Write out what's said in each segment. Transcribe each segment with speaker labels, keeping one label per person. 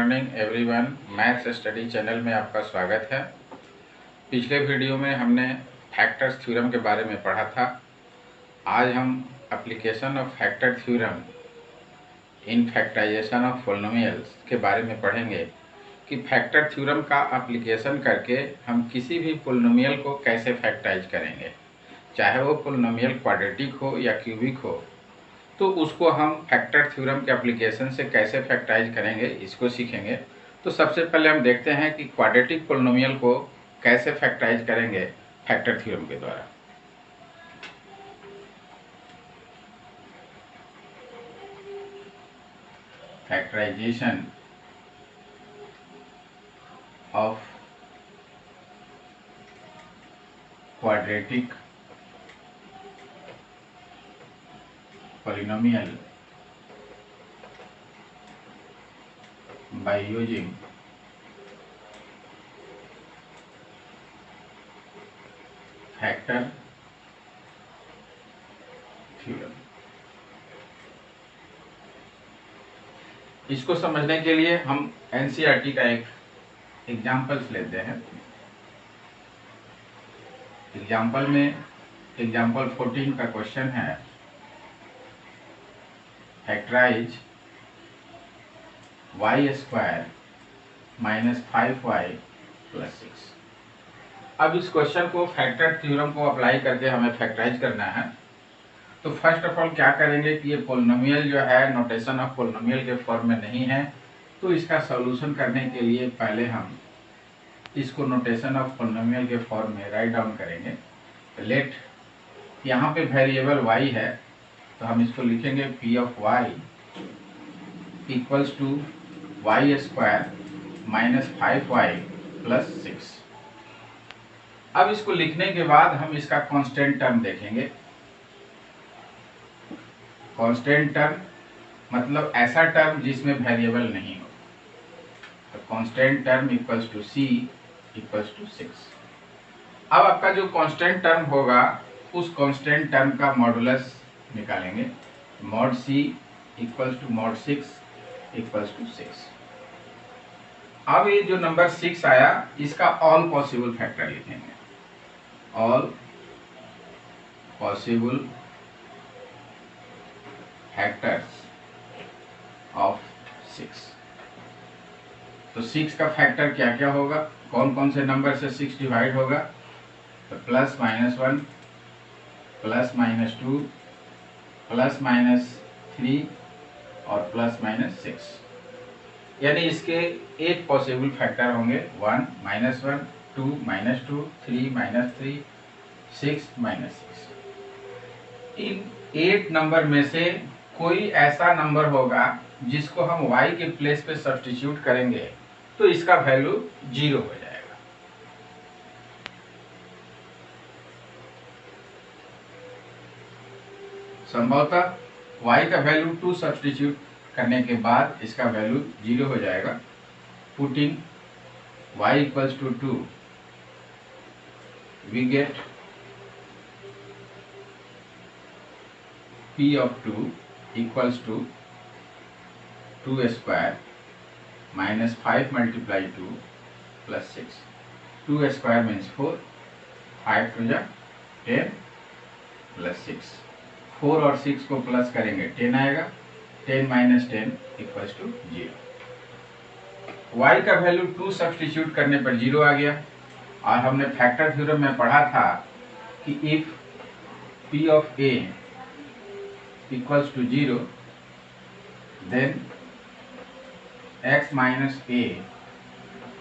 Speaker 1: Morning everyone. Maths study channel में आपका स्वागत है। पिछले वीडियो में हमने फैक्टर्स थ्योरम के बारे में पढ़ा था। आज हम application of factor theorem in factorization of polynomials के बारे में पढ़ेंगे कि फैक्टर थ्योरम का एप्लीकेशन करके हम किसी भी पॉलिनोमियल को कैसे फैक्टराइज करेंगे, चाहे वो पॉलिनोमियल क्वाड्रेटिक हो या क्यूबिक हो, तो उसको हम फैक्टर थ्योरम के एप्लीकेशन से कैसे फैक्टराइज करेंगे इसको सीखेंगे। तो सबसे पहले हम देखते हैं कि क्वाड्रेटिक पॉलिनोमियल को कैसे फैक्टराइज करेंगे फैक्टर थ्योरम के द्वारा। Factorization of quadratic polynomial by using factor theorem। इसको समझने के लिए हम एनसीईआरटी का एक एग्जाम्पल्स लेते हैं। एग्जाम्पल 14 का क्वेश्चन है, factorise y² minus 5y plus 6। अब इस क्वेश्चन को फैक्टर थ्योरम को अप्लाई करके हमें फैक्टराइज करना है। तो फर्स्ट ऑफ ऑल क्या करेंगे कि ये पॉलिनोमियल जो है नोटेशन ऑफ पॉलिनोमियल के फॉर्म में नहीं है, तो इसका सॉल्यूशन करने के लिए पहले हम इसको नोटेशन ऑफ पॉलिनोमियल के फॉर्म में राइट डाउन करेंगे। लेट यहाँ पे वेरिएबल y है, तो हम इसको लिखेंगे p of y equals to y² minus 5y plus 6। अब इसको लिखने के बाद हम इसका कांस्टेंट टर्म देखेंगे। कांस्टेंट टर्म मतलब ऐसा टर्म जिसमें वेरिएबल नहीं हो। तो constant term equals to c equals to 6। अब आपका जो कांस्टेंट टर्म होगा उस कांस्टेंट टर्म का मॉडुलस निकालेंगे। Mod c equals to mod 6 equals to 6। अब ये जो नंबर 6 आया इसका ऑल पॉसिबल फैक्टर लिखेंगे। All possible factors of 6। तो 6 का फैक्टर क्या क्या होगा, कौन कौन से नंबर से 6 डिवाइड होगा, तो plus minus 1, plus minus 2, plus minus 3 और प्लस माइनस 6। यानी इसके 8 पॉसिबल फैक्टर होंगे। 1 माइनस 1, 2 माइनस 2, 3 माइनस 3, 6 माइनस 6। इन 8 नंबर में से कोई ऐसा नंबर होगा जिसको हम y के प्लेस पे सब्स्टिट्यूट करेंगे तो इसका वैल्यू 0 हो जाएगा। संभवतः y का वैल्यू 2 सब्स्टिट्यूट करने के बाद इसका वैल्यू 0 हो जाएगा। Putting y equals to 2 we get p of 2 equals to 2² minus 5 multiply 2 plus 6। 2² means 4, 5 टू जा 10 प्लस 6। 4 और 6 को प्लस करेंगे 10 आएगा। 10 माइनस 10 इक्वल्स टू 0। y का वैल्यू 2 सब्स्टिट्यूट करने पर 0 आ गया। और हमने फैक्टर थ्योरम में पढ़ा था कि if p of a equals to 0 then x minus a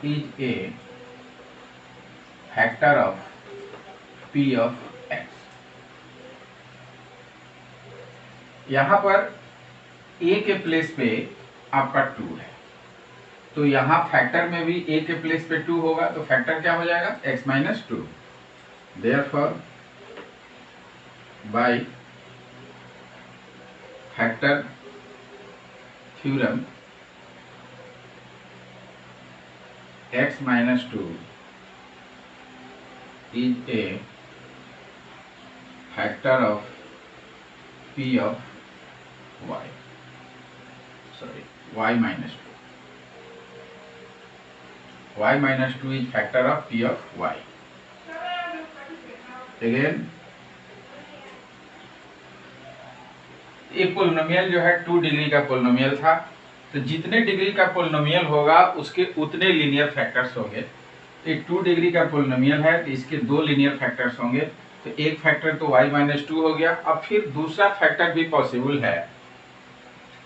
Speaker 1: is a factor of p of x। यहाँ पर a के प्लेस पे आपका 2 है, तो यहाँ फैक्टर में भी a के प्लेस पे 2 होगा, तो फैक्टर क्या हो जाएगा, x minus 2। Therefore by factor theorem x minus 2 is a factor of p of y, sorry, y minus 2। y minus 2 is factor of p of y. Again, एक पोलिनोमियल जो है 2 डिग्री का पोलिनोमियल था, तो जितने डिग्री का polynomial होगा उसके उतने लीनियर फैक्टर्स होंगे। तो 2 डिग्री का पोलिनोमियल है तो इसके 2 लीनियर फैक्टर्स होंगे, तो एक फैक्टर तो y माइनस 2 हो गया। अब फिर दूसरा फैक्टर भी पॉसिबल है,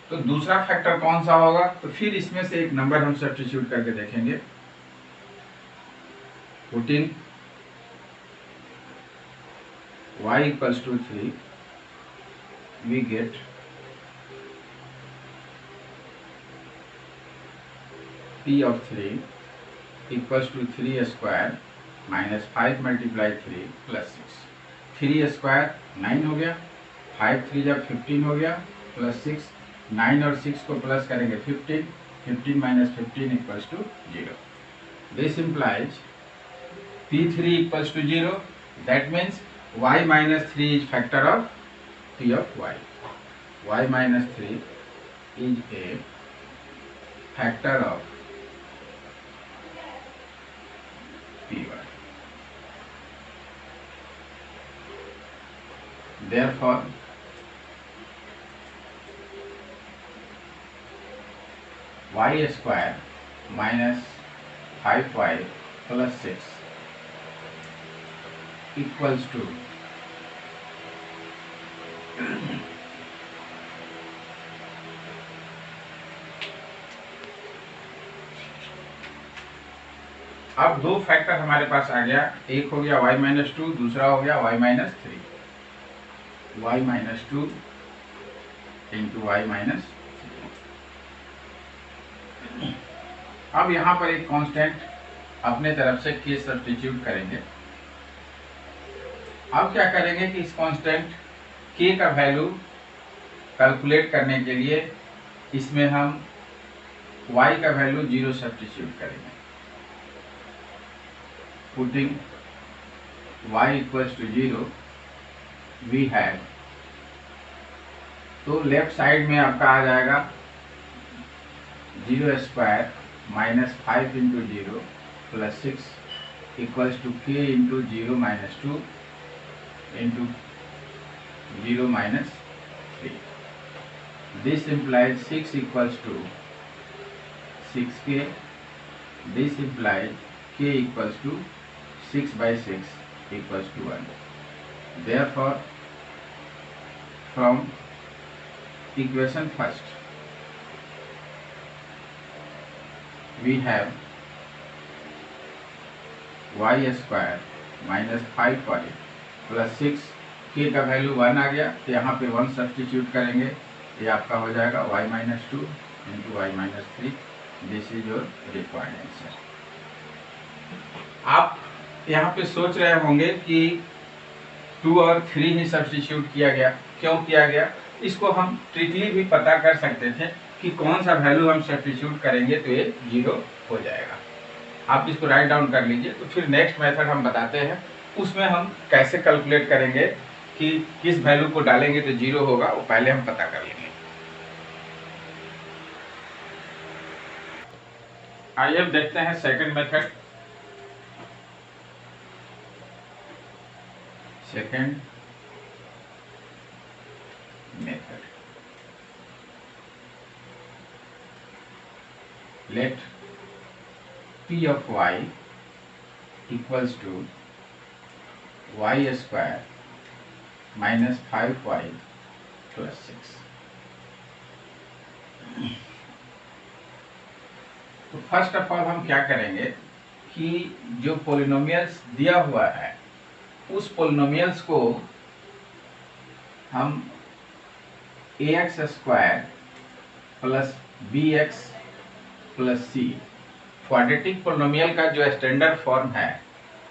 Speaker 1: तो दूसरा फैक्टर कौन सा होगा? तो फिर इसमें से एक नंबर हम सब्स्टिट्यूट करके देखेंगे। Putting y equals to 3, we get p of 3 equals to 3 square minus 5 multiply 3 plus 6. 3 square 9 हो गया, 5 3 जब 15 हो गया, प्लस 6, 9 और 6 को प्लस करेंगे 15, 15 minus 15 equals to 0. This implies p3 equals to 0. That means y minus 3 is factor of p of y. Y minus 3 is a factor of py. Therefore, y square minus 5y plus 6 equals to अब दो factor हमारे पास आ गया, एक हो गया y minus 2, दूसरा हो गया y minus 3। y minus 2 into y minus 3। अब यहाँ पर एक कांस्टेंट अपने तरफ से k सब्स्टिट्यूट करेंगे। अब क्या करेंगे कि इस कांस्टेंट k का वैल्यू कैलकुलेट करने के लिए इसमें हम y का वैल्यू 0 सब्स्टिट्यूट करेंगे। Putting y equals to 0, we have, तो लेफ्ट साइड में आपका आ जाएगा 0 square minus 5 into 0 plus 6 equals to k into 0 minus 2 into 0 minus 3. This implies 6 equals to 6k. This implies k equals to 6 by 6 equals to 1. Therefore, from equation first, we have y square minus 5y plus 6, k का value 1 आ गया, तो यहाँ पे 1 substitute करेंगे, ये आपका हो जाएगा y minus 2 into y minus 3. This is your required answer. आप यहाँ पे सोच रहे होंगे कि 2 और 3 ही सब्स्टिट्यूट किया गया, क्यों किया गया? इसको हम ट्रिकली भी पता कर सकते थे कि कौन सा वैल्यू हम सब्स्टिट्यूट करेंगे तो ये 0 हो जाएगा। आप इसको राइट डाउन कर लीजिए, तो फिर नेक्स्ट मेथड हम बताते हैं, उसमें हम कैसे कैलकुलेट करेंगे कि किस वैल्यू को डालेंगे तो 0 होगा, वो पहले हम पता कर लेंगे। आइए अब देखते हैं second method. Second method, let p of y equals to y square minus 5y plus 6. तो फर्स्ट ऑफ ऑल हम क्या करेंगे कि जो पोलिनोमियल्स दिया हुआ है उस पोलिनोमियल्स को हम ax square plus bx plus c, quadratic polynomial का जो स्टैंडर्ड फॉर्म है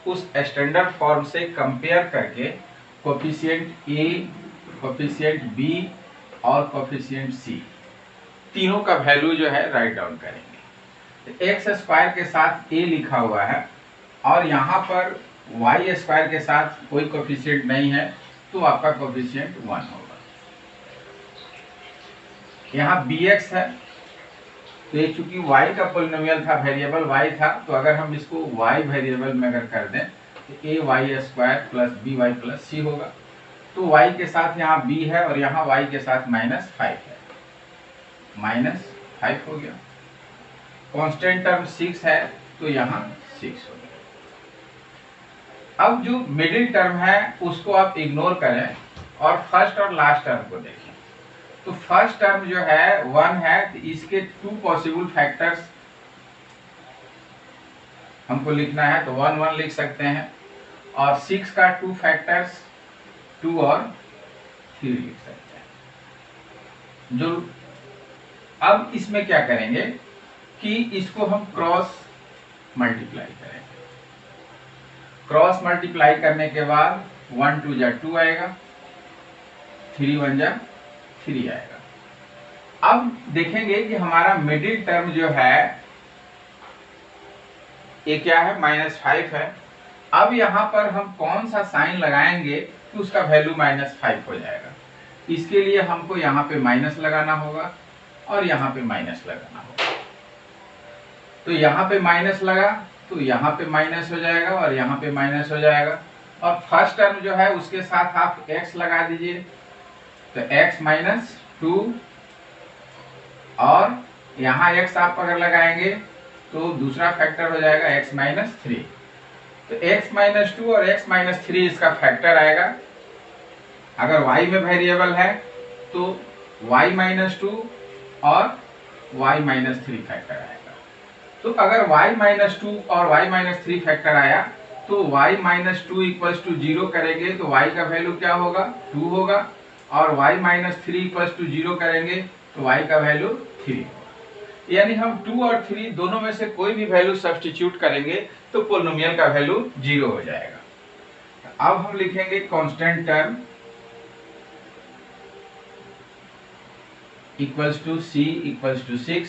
Speaker 1: उस स्टैंडर्ड फॉर्म से कंपेयर करके कोफिशिएंट a, कोफिशिएंट b और कोफिशिएंट c तीनों का वैल्यू जो है राइट डाउन करेंगे। एक्स स्क्वायर के साथ a लिखा हुआ है और यहाँ पर y स्क्वायर के साथ कोई कोफिशिएंट नहीं है, तो आपका कोफिशिएंट 1 होगा। यहाँ bx है तो ये चूंकि y का पोलिनोमियल था, वेरिएबल y था, तो अगर हम इसको y वेरिएबल में अगर कर दें तो a y square plus b y plus c होगा। तो y के साथ यहाँ b है और यहाँ y के साथ -5 है, -5 हो गया। कांस्टेंट टर्म 6 है तो यहाँ 6 हो गया। अब जो मिडिल टर्म है उसको आप इग्नोर करें और फर्स्ट और लास्ट टर्म को देखें। तो फर्स्ट टर्म जो है 1 है, तो इसके 2 पॉसिबल फैक्टर्स हमको लिखना है, तो 1 1 लिख सकते हैं, और 6 का 2 फैक्टर्स 2 और 3 लिख सकते हैं। जो अब इसमें क्या करेंगे कि इसको हम क्रॉस मल्टीप्लाई करेंगे। क्रॉस मल्टीप्लाई करने के बाद 1 2 जा 2 आएगा, 3 1 जा 3 आएगा। अब देखेंगे कि हमारा मिडिल टर्म जो है ये क्या है, -5 है। अब यहाँ पर हम कौन सा साइन लगाएंगे कि उसका वैल्यू -5 हो जाएगा। इसके लिए हमको यहाँ पे माइनस लगाना होगा और यहाँ पे माइनस लगाना होगा। तो यहाँ पे माइनस लगा तो यहाँ पे माइनस हो जाएगा और यहाँ पे माइनस हो जाएगा, और फर्स्ट टर्म जो है उसके साथ आप x लगा दीजिए, तो x -2, और यहाँ x आप अगर लगाएंगे तो दूसरा फैक्टर हो जाएगा x -3। तो x -2 और x -3 इसका फैक्टर आएगा। अगर y में वेरिएबल है तो y -2 और y -3 फैक्टर आएगा। तो अगर y -2 और y -3 फैक्टर आया तो y -2 = 0 करेंगे तो y का वैल्यू क्या होगा, 2 होगा, और y -3 = 0 करेंगे तो y का वैल्यू 3 होगा। यानी हम 2 और 3 दोनों में से कोई भी वैल्यू सब्स्टिट्यूट करेंगे तो पोलिनोमियल का वैल्यू 0 हो जाएगा। अब हम लिखेंगे constant term equals to c equals to 6,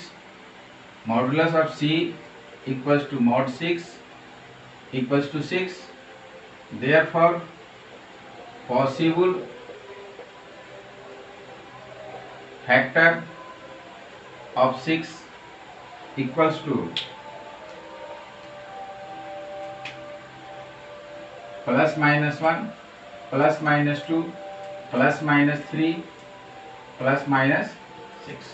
Speaker 1: modulus of c equals to mod 6 equals to 6। Therefore possible factor of 6 equals to +-1 +-2 +-3 +-6।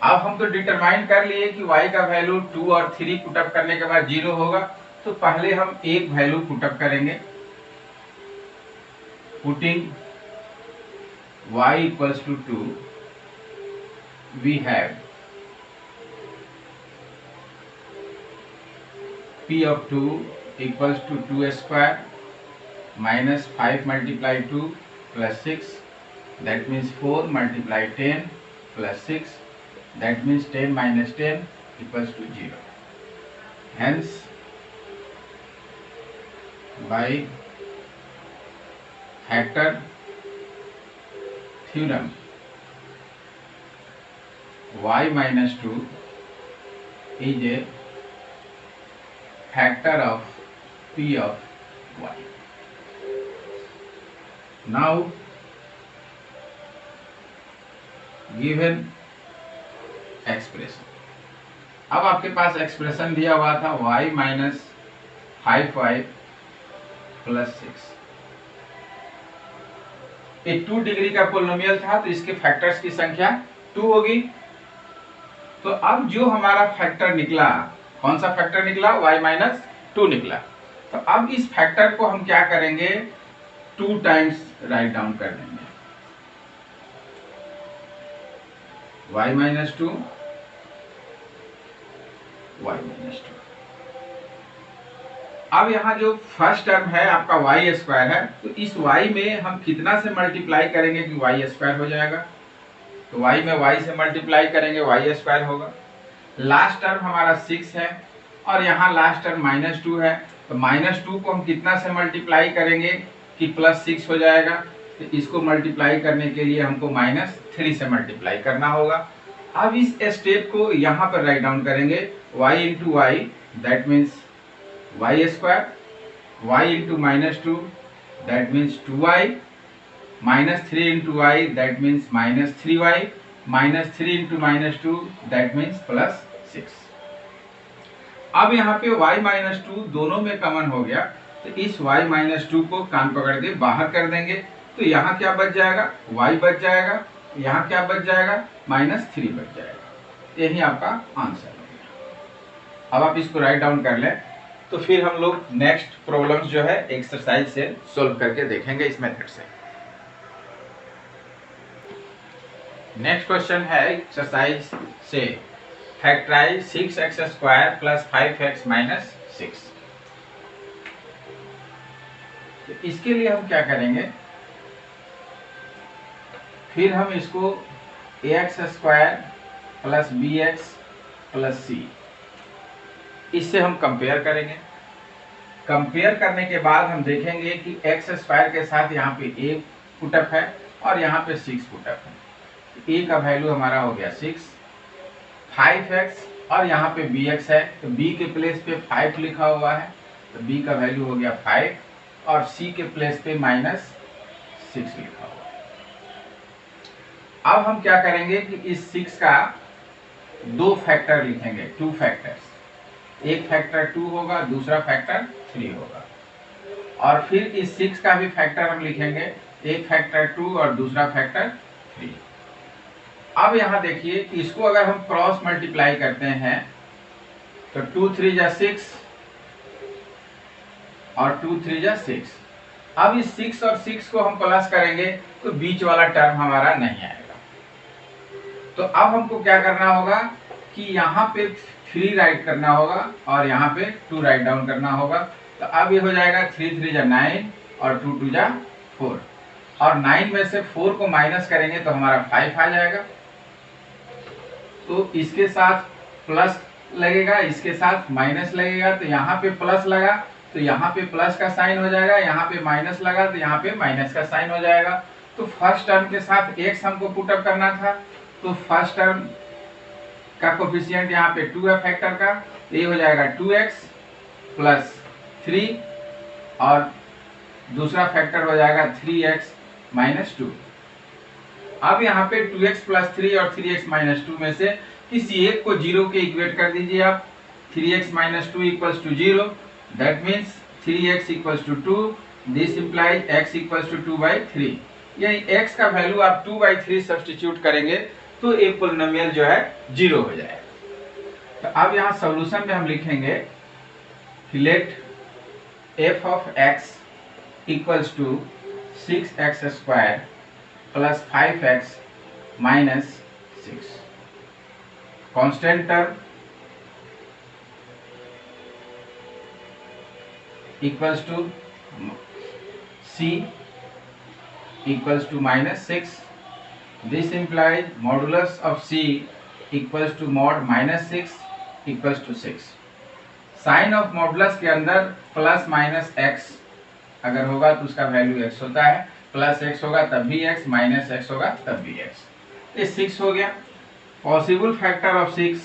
Speaker 1: अब हम तो डिटरमाइन कर लिए कि y का वैल्यू 2 और 3 पुटअप करने के बाद 0 होगा, तो पहले हम एक वैल्यू पुटअप करेंगे। Putting y equals to 2, we have p of 2 equals to 2 square minus 5 multiply 2 plus 6, that means 4 multiply 10 plus 6, that means 10 minus 10 equals to 0. Hence by factor theorem y minus 2 is a factor of p of y. Now given expression, अब आपके पास expression दिया हुआ था y minus 5y plus 6। ये 2 degree का polynomial था तो इसके फैक्टर्स की संख्या 2 होगी। तो अब जो हमारा फैक्टर निकला, कौन सा फैक्टर निकला, y -2 निकला। तो अब इस फैक्टर को हम क्या करेंगे, 2 टाइम्स राइट डाउन कर देंगे। y -2 y -2। अब यहाँ जो फर्स्ट टर्म है आपका y स्क्वायर है, तो इस y में हम कितना से मल्टीप्लाई करेंगे कि y स्क्वायर हो जाएगा। तो y में y से मल्टीप्लाई करेंगे y स्क्वायर होगा। लास्ट टर्म हमारा 6 है और यहाँ लास्ट टर्म -2 है, तो -2 को हम कितना से मल्टीप्लाई करेंगे कि +6 हो जाएगा। तो इसको मल्टीप्लाई करने के लिए हमको -3 से मल्टीप्लाई करना होगा। अब इस स्टेप को यहाँ पर राइट डाउन करेंगे, y into y that means y square, y into -2 that means 2y, -3 into y that means -3y, -3 into -2 that means +6। अब यहाँ पे y-2 दोनों में कॉमन हो गया, तो इस y-2 को कान पकड़ के बाहर कर देंगे, तो यहाँ क्या बच जाएगा, y बच जाएगा, यहाँ क्या बच जाएगा, -3 बच जाएगा। यही आपका आंसर है। अब आप इसको राइट डाउन कर लें, तो फिर हम लोग नेक्स्ट प्रॉब्लम्स जो है एक्सरसाइज से सोल्व करके देखेंगे इस मेथड से। नेक्स्ट क्वेश्चन है एक्सरसाइज से, फैक्टराइज 6x² + 5x - 6। तो इसके लिए हम क्या करेंगे, फिर हम इसको ax² + bx + c इससे हम कंपेयर करेंगे। कंपेयर करने के बाद हम देखेंगे कि x² के साथ यहाँ पे a पुटअप है और यहाँ पे 6 पुटअप है। a का वैल्यू हमारा हो गया 6, 5x और यहाँ पे bx है, तो b के प्लेस पे 5 लिखा हुआ है, तो b का वैल्यू हो गया 5 और c के प्लेस पे -6 लिखा हुआ है। अब हम क्या करेंगे कि इस 6 का 2 फैक्टर लिखेंगे, 2 फैक्टर्स, एक फैक्टर 2 होगा, दूसरा फैक्टर 3 होगा, और फिर इस 6 का भी फैक्टर हम लिखेंगे, एक फैक्टर 2 और दूसरा फैक्टर 3। अब यहाँ देखिए, इसको अगर हम क्रॉस मल्टीप्लाई करते हैं तो 2 3 जा 6 और 2 3 जा 6। अब इस 6 और 6 को हम प्लस करेंगे तो बीच वाला टर्म हमारा नहीं आएगा। तो अब हमको क्या करना होगा कि यहाँ पे 3 राइट करना होगा और यहाँ पे 2 राइट डाउन करना होगा। तो अब ये हो जाएगा 3 3 जा 9 और 2 2 जा 4, और 9 में से 4 को माइनस करेंगे तो हमारा 5 आ जाएगा। तो इसके साथ प्लस लगेगा, इसके साथ माइनस लगेगा, तो यहाँ पे प्लस लगा तो यहाँ पे प्लस का साइन हो जाएगा, यहाँ पे माइनस लगा तो यहाँ पे माइनस का साइन हो जाएगा। तो फर्स्ट टर्म के साथ x हमको पुटअप करना था, तो फर्स्ट टर्म का कोफिशिएंट यहाँ पे 2 है फैक्टर का, तो ये हो जाएगा 2x + 3 और दूसरा फैक्टर हो जाएगा 3x - 2। अब यहाँ पे 2x + 3 और 3x - 2 में से किसी एक को 0 के इक्वेट कर दीजिए आप। 3x - 2 = 0, that means 3x = 2, this implies x = 2/3। यानी x का वैल्यू आप 2/3 सब्स्टिट्यूट करेंगे तो एक पोलिनोमियल जो है 0 हो जाएगा। तो अब यहाँ सॉल्यूशन में हम लिखेंगे लेट f of x = 6x² + 5x - 6। Constant term equals to c equals to -6. This implies modulus of c equals to mod -6 equals to 6. Sign of modulus के अंदर प्लस माइनस x अगर होगा तो उसका वैल्यू x होता है, प्लस x होगा तब भी x, माइनस x होगा तब भी x। ये 6 हो गया। पॉसिबल फैक्टर ऑफ 6,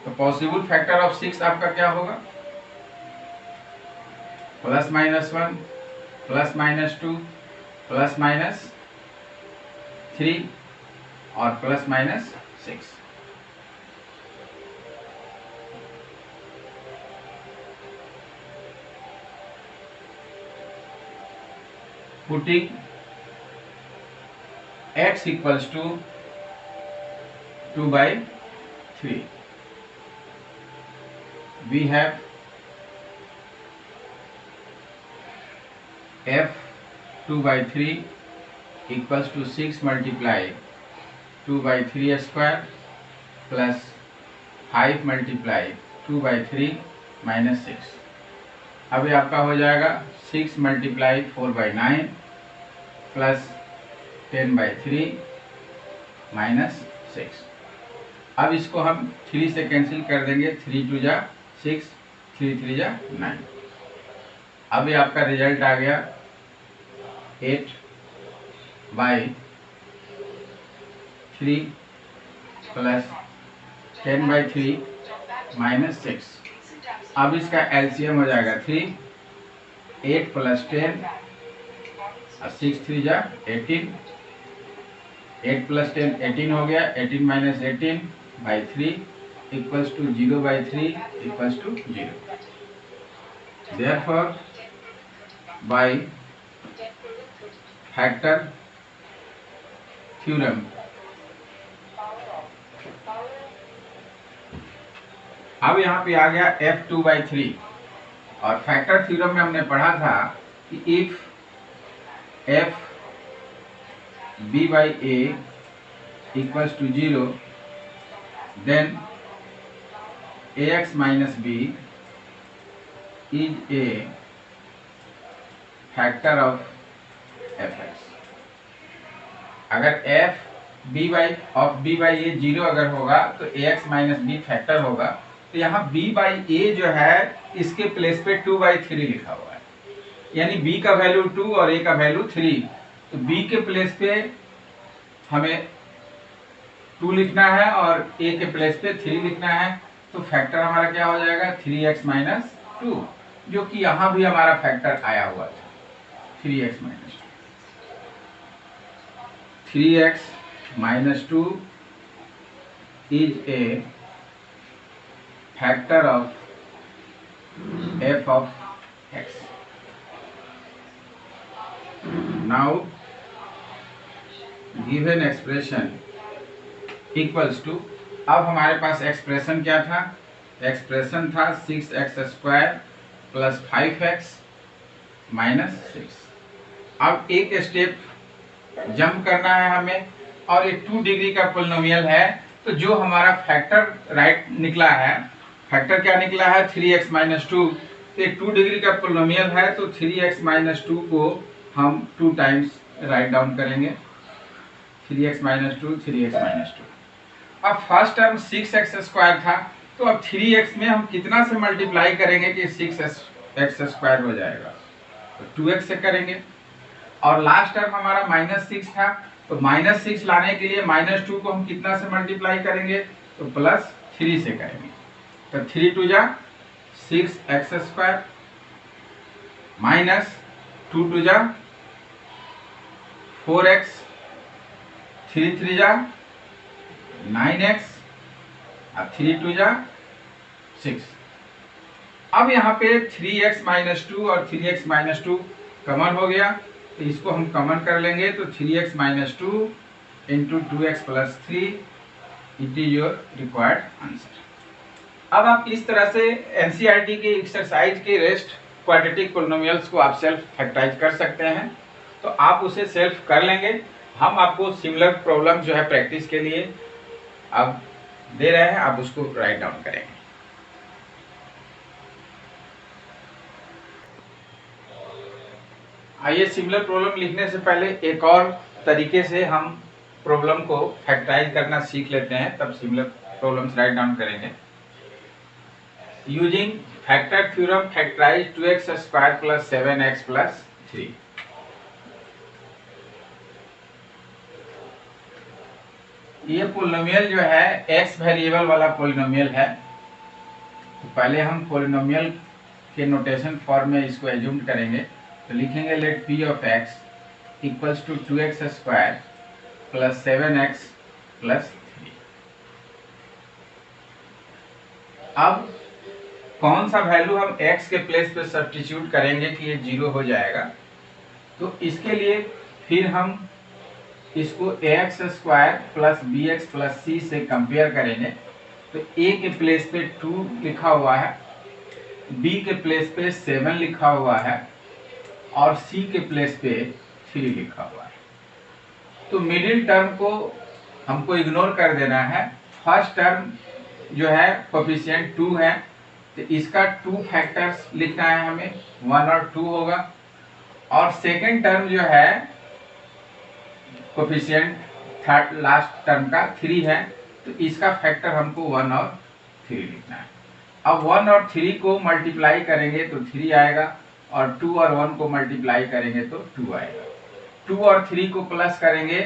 Speaker 1: तो पॉसिबल फैक्टर ऑफ 6 आपका क्या होगा, +-1 +-2 +-3 और +-6। Putting x = 2/3, we have f 2/3 equals to 6 multiply 2/3² plus 5 multiply 2/3 minus 6। अब ये आपका हो जाएगा 6 multiply 4/9 plus 10/3 minus 6। अब इसको हम 3 से कैंसिल कर देंगे, 3 2 जा 6, 3 3 जा 9। अब ये आपका रिजल्ट आ गया 8/3 प्लस 10/3 माइनस 6। अब इसका एलसीएम हो जाएगा 3, 8 प्लस 10 और 6 3 जा 18, 8 प्लस 10 18 हो गया, 18 minus 18 by 3 equals to 0 by 3 equals to 0। Therefore by factor theorem अब यहाँ पे आ गया f2/3 और फैक्टर थ्योरम में हमने पढ़ा था कि if f b/a equals to 0 then ax minus b is a factor of fx। अगर f b/a 0 अगर होगा तो ax minus b फैक्टर होगा। तो यहाँ b/a जो है इसके प्लेस पे 2/3 लिखा हुआ है, यानी b का वैल्यू 2 और a का वैल्यू 3। तो b के प्लेस पे हमें 2 लिखना है और a के प्लेस पे 3 लिखना है। तो फैक्टर हमारा क्या हो जाएगा 3x माइनस 2, जो कि यहाँ भी हमारा फैक्टर आया हुआ था 3x minus 2। 3x minus 2 is a factor of f of x। Now given expression equals to, अब हमारे पास एक्सप्रेशन क्या था, एक्सप्रेशन था 6x square plus 5x minus 6। अब एक स्टेप जंप करना है हमें और ये 2 डिग्री का पोलिनोमियल है। तो जो हमारा फैक्टर राइट निकला है, फैक्टर क्या निकला है 3x माइनस 2। तो 2 डिग्री का पोलिनोमियल है तो 3x माइनस 2 को हम 2 टाइम्स राइट डाउन करेंगे, 3x माइनस 2 3x माइनस 2। अब फर्स्ट टर्म 6x स्क्वायर था, तो अब 3x में हम कितना से मल्टीप्लाई करेंगे कि 6x स्क्वायर हो जाएगा, तो 2x से करेंगे। और लास्ट टर्म हमारा माइनस 6 था, तो माइनस 6 लाने के लिए माइनस 2 को हम कितना से मल्टीप्लाई करेंगे, तो प्लस 3 से करेंगे। तो 3 2 जा 6x स्क्वायर माइनस 2 2 जा 4x, 3 3 जा 9x और 3 2 जा 6। अब यहाँ पे 3x माइनस 2 और 3x माइनस 2 कॉमन हो गया, तो इसको हम कॉमन कर लेंगे। तो 3x minus 2 into 2x plus 3 it is your required answer. अब आप इस तरह से एनसीईआरटी के एक्सरसाइज के रेस्ट क्वाड्रेटिक पोलिनोमियल्स को आप सेल्फ फैक्टराइज कर सकते हैं, तो आप उसे सेल्फ कर लेंगे। हम आपको सिमिलर प्रॉब्लम जो है प्रैक्टिस के लिए अब दे रहे हैं, आप उसको राइट डाउन करेंगे। आइए सिमिलर प्रॉब्लम लिखने से पहले एक और तरीके से हम प्रॉब्लम को फैक्टराइज करना सीख लेते हैं, तब सिमिलर प्रॉब्लम्स राइट डाउन करेंगे। Using factor theorem factorize 2x square plus 7x plus 3। ये पोलिनोमियल जो है x वेरिएबल वाला पोलिनोमियल है। तो पहले हम पोलिनोमियल के नोटेशन फॉर्म में इसको एज्यूम करेंगे। तो लिखेंगे let p of x equals to 2x square plus 7x plus 3। अब कौन सा वैल्यू हम x के प्लेस पे सब्स्टिट्यूट करेंगे कि ये 0 हो जाएगा। तो इसके लिए फिर हम इसको ax square plus bx plus c से कंपेयर करेंगे। तो a के प्लेस पे 2 लिखा हुआ है, b के प्लेस पे 7 लिखा हुआ है और c के प्लेस पे 3 लिखा हुआ है। तो मिडिल टर्म को हमको इग्नोर कर देना है। फर्स्ट टर्म जो है कोफिशिएंट 2 है, तो इसका 2 फैक्टर्स लिखना है हमें, 1 और 2 होगा। और सेकेंड टर्म जो है कोफिशिएंट थर्ड लास्ट टर्म का 3 है, तो इसका फैक्टर हमको 1 और 3 लिखना है। अब 1 और 3 को मल्टीप्लाई करेंगे तो 3 आएगा और 2 और 1 को मल्टीप्लाई करेंगे तो 2 आएगा। 2 और 3 को प्लस करेंगे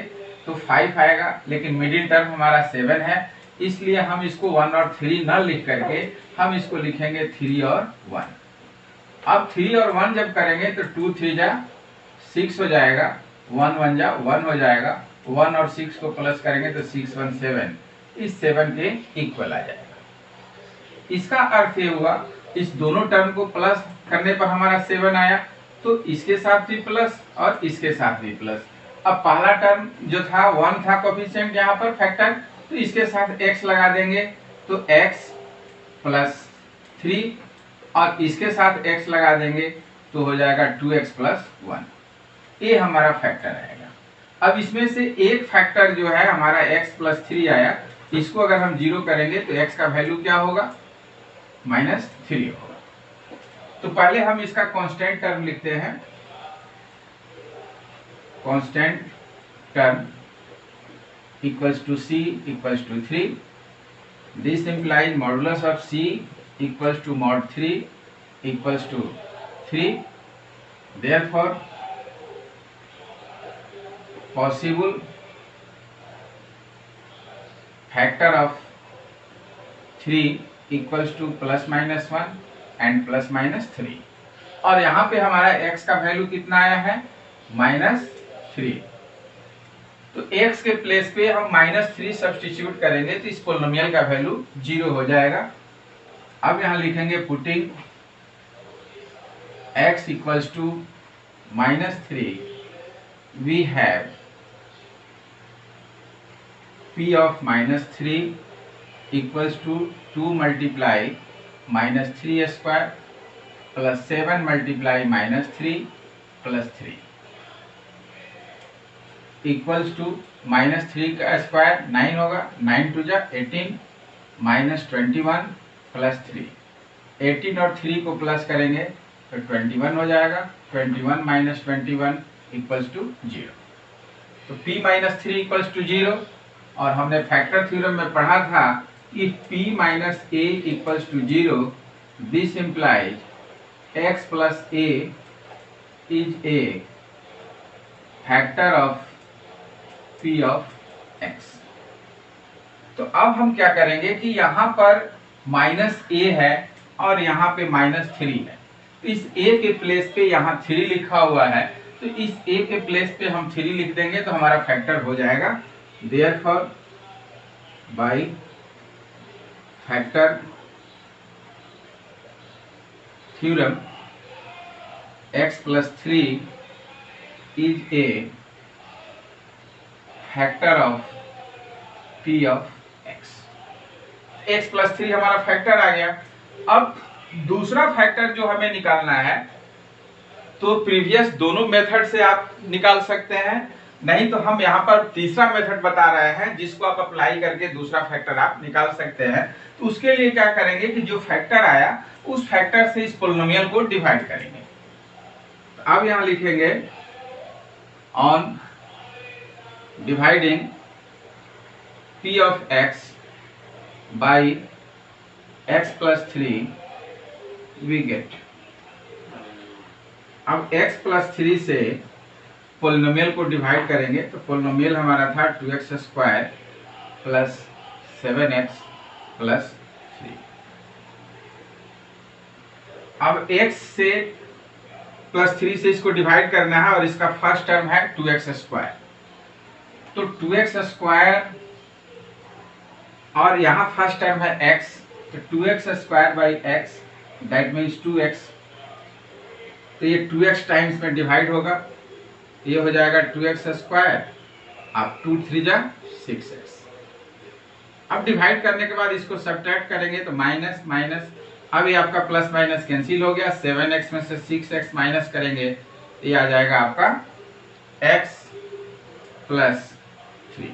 Speaker 1: तो 5 आएगा, लेकिन मिडिल टर्म हमारा 7 है, इसलिए हम इसको 1 और 3 न लिख करके हम इसको लिखेंगे 3 और 1। अब 3 और 1 जब करेंगे तो 2 3 जा 6 हो जाएगा, 1 1 जा 1 हो जाएगा, 1 और 6 को प्लस करेंगे तो 6 1 7, इस 7 के इक्वल आ जाएगा। इसका अर्थ ये हुआ इस दोनों टर्म को प्लस करने पर हमारा 7 आया, तो इसके साथ भी प्लस और इसके साथ भी प्लस। अब पहला टर्म जो था 1 था कोफिशिएंट यहाँ पर फैक्टर, तो इसके साथ x लगा देंगे तो x प्लस 3 और इसके साथ x लगा देंगे तो हो जाएगा 2x प्लस 1। ये हमारा फैक्टर आएगा। अब इसमें से एक फैक्टर जो है हमारा x प्लस 3 आया, इसको अगर हम 0 करेंगे तो x का वैल्यू क्या होगा, -3 होगा। तो पहले हम इसका कांस्टेंट टर्म लिखते हैं। Constant term equals to c equals to 3। This implies modulus of c equals to mod 3 equals to 3। Therefore possible factor of 3 equals to plus minus 1 and plus minus 3। और यहाँ पे हमारा x का value कितना आया है, -3। तो x के प्लेस पे हम -3 सब्स्टिट्यूट करेंगे तो इस पोलिनोमियल का वैल्यू 0 हो जाएगा। अब यहाँ लिखेंगे putting x equals to -3, we have p of -3 equals to 2 multiply -3 square plus 7 multiply -3 plus 3 equals to -3 का स्क्वायर 9 होगा, 9 2 जा 18 -21 प्लस 3। 18 और 3 को प्लस करेंगे तो 21 हो जाएगा, 21 - 21 इक्वल्स टू 0। तो p - 3 इक्वल्स टू 0। और हमने फैक्टर थ्योरम में पढ़ा था कि p - a equals to 0, this implies x plus a is a factor of p of x। तो अब हम क्या करेंगे कि यहाँ पर -a है और यहाँ पे -3 है, तो इस a के प्लेस पे यहाँ 3 लिखा हुआ है, तो इस a के प्लेस पे हम 3 लिख देंगे तो हमारा फैक्टर हो जाएगा। Therefore by factor theorem x plus 3 is a factor of p of x। x plus 3 हमारा फैक्टर आ गया। अब दूसरा फैक्टर जो हमें निकालना है तो प्रीवियस दोनों मेथड से आप निकाल सकते हैं, नहीं तो हम यहाँ पर तीसरा मेथड बता रहे हैं जिसको आप अप्लाई करके दूसरा फैक्टर आप निकाल सकते हैं। तो उसके लिए क्या करेंगे कि जो फैक्टर आया उस फैक्टर से इस पोलिनोमियल को डिवाइड करेंगे। तो अब यहाँ लिखेंगे on dividing p of x by x plus 3 we get. अब x प्लस 3 से पोलिनोमियल को डिवाइड करेंगे तो पोलिनोमियल हमारा था 2x square plus 7x plus 3। अब x से प्लस 3 से इसको डिवाइड करना है और इसका फर्स्ट टर्म है 2x स्क्वायर, तो 2x स्क्वायर और यहाँ फर्स्ट टर्म है x, तो 2x square by x that means 2x। तो ये 2x टाइम्स में डिवाइड होगा, ये हो जाएगा 2x स्क्वायर, अब 2 3 जा 6x। अब डिवाइड करने के बाद इसको सब्ट्रैक्ट करेंगे तो माइनस माइनस, अब ये आपका प्लस माइनस कैंसिल हो गया, 7x में से 6x माइनस करेंगे तो ये आ जाएगा आपका x प्लस 3।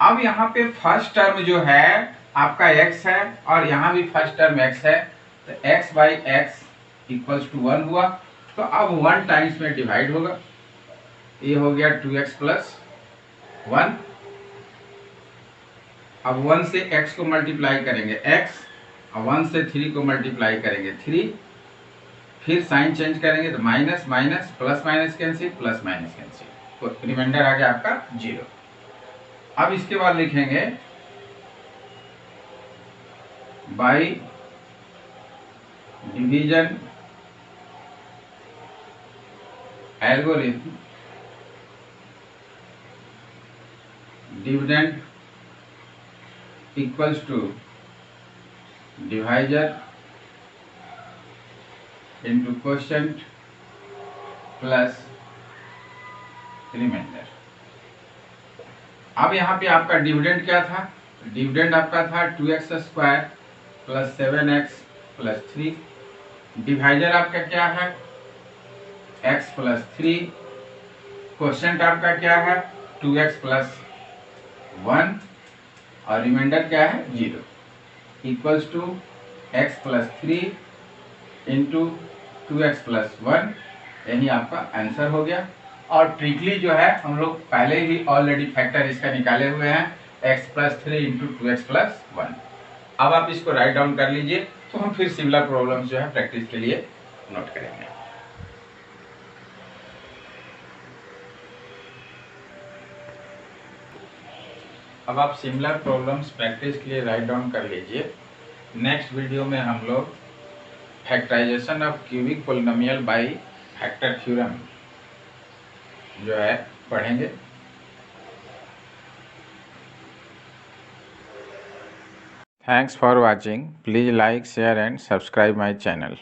Speaker 1: अब यहाँ पे फर्स्ट टर्म जो है आपका x है और यहाँ भी फर्स्ट टर्म x है, तो x by x equals to 1 हुआ, तो अब 1 टाइम्स में डिवाइड होगा, ये हो गया 2x प्लस 1। अब 1 से x को मल्टीप्लाई करेंगे x, अब 1 से 3 को मल्टीप्लाई करेंगे 3, फिर साइन चेंज करेंगे तो minus minus plus minus cancel plus minus cancel, तो रिमाइंडर आ गया आपका 0। अब इसके बाद लिखेंगे by division algorithm dividend equals to divisor into quotient plus remainder. अब यहाँ पे आपका डिविडेंड क्या था? डिविडेंड आपका था 2x square plus 7x plus 3। Divisor आपका क्या है? x plus 3। क्वोशिएंट आपका क्या है? 2x प्लस 1 और रिमाइंडर क्या है? 0 equals to x plus 3 into 2x plus 1। यही आपका आंसर हो गया। और ट्रिकली जो है हम लोग पहले ही ऑलरेडी फैक्टर इसका निकाले हुए हैं, x plus 3 into 2x plus 1। अब आप इसको राइट डाउन कर लीजिए, तो हम फिर सिमिलर प्रॉब्लम्स जो है प्रैक्टिस के लिए नोट करेंगे। अब आप सिमिलर प्रॉब्लम्स प्रैक्टिस के लिए राइट डाउन कर लीजिए। नेक्स्ट वीडियो में हम लोग factorization of cubic polynomial by factor theorem जो है पढ़ेंगे। Thanks for watching. Please like, share and subscribe my channel.